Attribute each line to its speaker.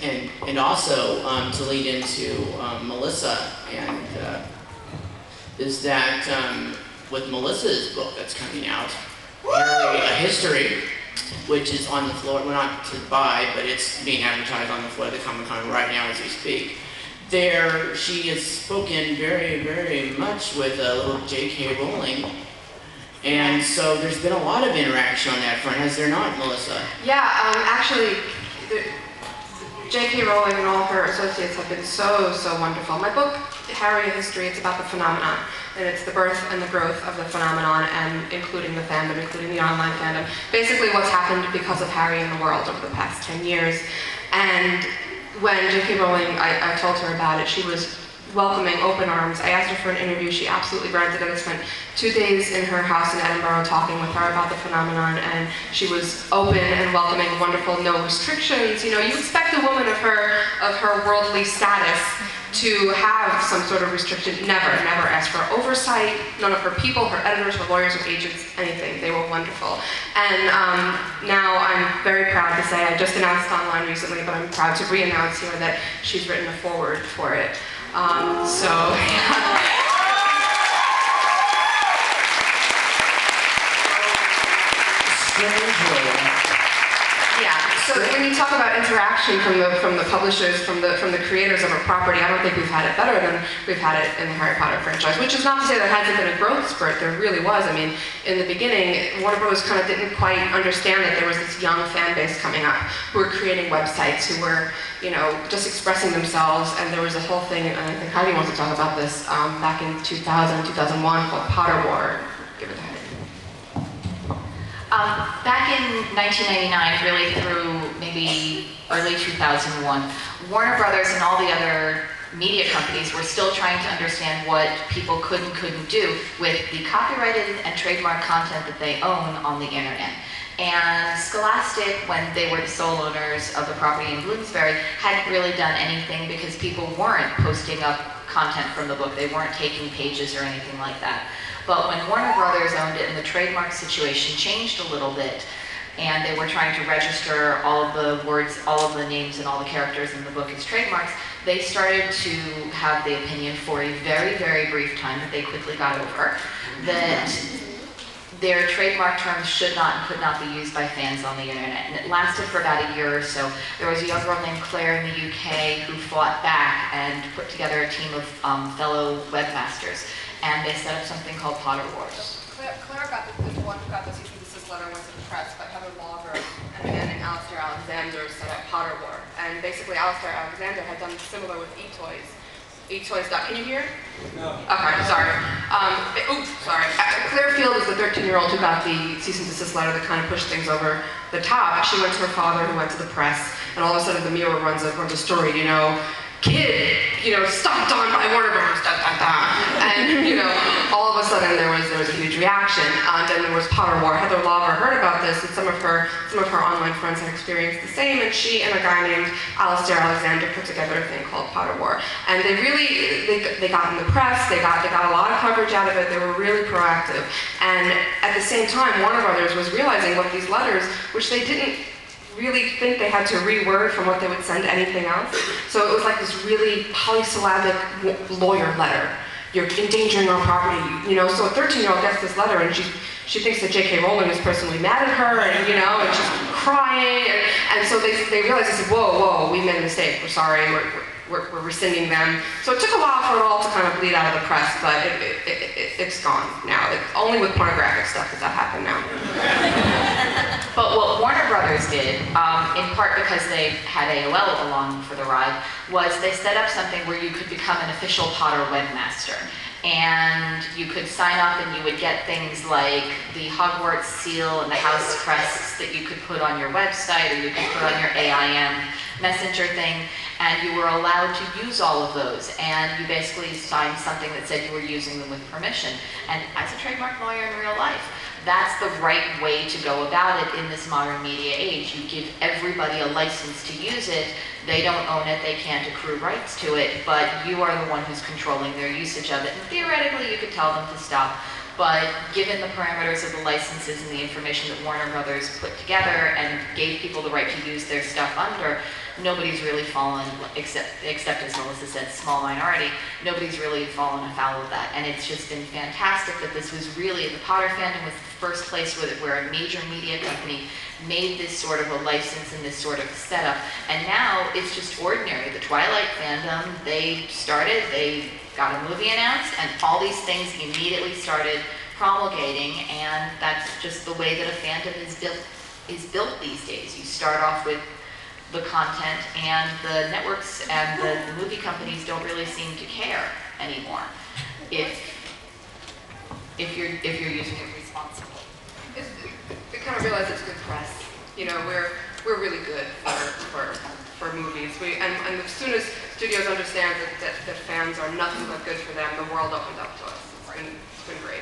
Speaker 1: and also to lead into Melissa, and is that with Melissa's book that's coming out, Harry, A History, which is on the floor, well, not to buy, but it's being advertised on the floor of the Comic-Con right now as we speak. There, she has spoken very, very much with little J.K. Rowling. And so there's been a lot of interaction on that front, has there not, Melissa?
Speaker 2: Yeah, actually, J.K. Rowling and all her associates have been so, so wonderful. My book, Harry, A History, it's about the phenomenon. And it's the birth and the growth of the phenomenon, and including the fandom, including the online fandom. Basically what's happened because of Harry in the world over the past 10 years. And when J.K. Rowling, I told her about it, she was welcoming, open arms. I asked her for an interview, she absolutely granted it. I spent 2 days in her house in Edinburgh talking with her about the phenomenon, and she was open and welcoming, wonderful, no restrictions. You know, you expect a woman of her worldly status to have some sort of restriction. Never asked for oversight. None of her people, her editors, her lawyers, her agents, anything. They were wonderful. And now I'm very proud to say, I just announced online recently, but I'm proud to re-announce here that she's written a foreword for it. Yeah, so when you talk about interaction from the publishers, from the creators of a property, I don't think we've had it better than we've had it in the Harry Potter franchise, which is not to say there hasn't been a growth spurt. There really was. I mean, in the beginning, Warner Bros. Kind of didn't quite understand that there was this young fan base coming up who were creating websites, who were, you know, just expressing themselves, and there was a whole thing, and I think Heidi wants to talk about this, back in 2000, 2001, called Potter War. Give it to Heidi.
Speaker 3: Back in 1999, really through maybe early 2001, Warner Brothers and all the other media companies were still trying to understand what people could and couldn't do with the copyrighted and trademark content that they own on the internet. And Scholastic, when they were the sole owners of the property in Bloomsbury, hadn't really done anything because people weren't posting up content from the book. They weren't taking pages or anything like that. But when Warner Brothers owned it and the trademark situation changed a little bit, and they were trying to register all of the words, all of the names and all the characters in the book as trademarks, they started to have the opinion for a very, very brief time that they quickly got over, that their trademark terms should not and could not be used by fans on the internet. And it lasted for about a year or so. There was a young girl named Claire in the UK who fought back and put together a team of fellow webmasters. And they set up something called Potter Wars.
Speaker 2: Claire got the one who got the cease and desist letter went to the press, but Heather Logger and a man named Alistair Alexander set up Potter War. And basically Alistair Alexander had done similar with eToys. eToys. Can you hear? No. Okay, sorry. Oops, sorry. Claire Field is the 13-year-old who got the cease and desist letter that kind of pushed things over the top. She went to her father, who went to the press, and all of a sudden the Mirror runs a story, you know, kid, you know, stomped on by Warner Bros. And, you know, all of a sudden there was a huge reaction. And then there was Potter War. Heather Logger heard about this, and some of her online friends had experienced the same, and she and a guy named Alistair Alexander put together a thing called Potter War. And they really, they got in the press, they got a lot of coverage out of it, they were really proactive. And at the same time, Warner Brothers was realizing what these letters, which they didn't really think they had to reword from what they would send anything else. So it was like this really polysyllabic lawyer letter. You're endangering our property, you know. So a 13-year-old gets this letter and she thinks that J.K. Rowling is personally mad at her, and you know, and she's crying, and so they realized, they said, whoa, we made a mistake. We're sorry. We're rescinding them. So it took a while for it all to kind of bleed out of the press, but it's gone now. Only with pornographic stuff does that happen now.
Speaker 3: But what Warner Brothers did, in part because they had AOL along for the ride, was they set up something where you could become an official Potter webmaster. And you could sign up and you would get things like the Hogwarts seal and the house crests that you could put on your website, or you could put on your AIM messenger thing, and you were allowed to use all of those. And you basically signed something that said you were using them with permission. And as a trademark lawyer in real life, that's the right way to go about it in this modern media age. You give everybody a license to use it. They don't own it, they can't accrue rights to it, but you are the one who's controlling their usage of it. And theoretically, you could tell them to stop. But given the parameters of the licenses and the information that Warner Brothers put together and gave people the right to use their stuff under, nobody's really fallen, except as Melissa said, small minority, nobody's really fallen afoul of that. And it's just been fantastic that this was really, the Potter fandom was the first place where a major media company made this sort of a license and this sort of setup. And now it's just ordinary. The Twilight fandom, they got a movie announced, and all these things immediately started promulgating, and that's just the way that a fandom is built these days. You start off with the content, and the networks and the movie companies don't really seem to care anymore if you're using it responsibly.
Speaker 2: We kind of realize it's good press. You know, we're really good for movies. And as soon as studios understand that fans are nothing but good for them, the world opened up to us. It's been great.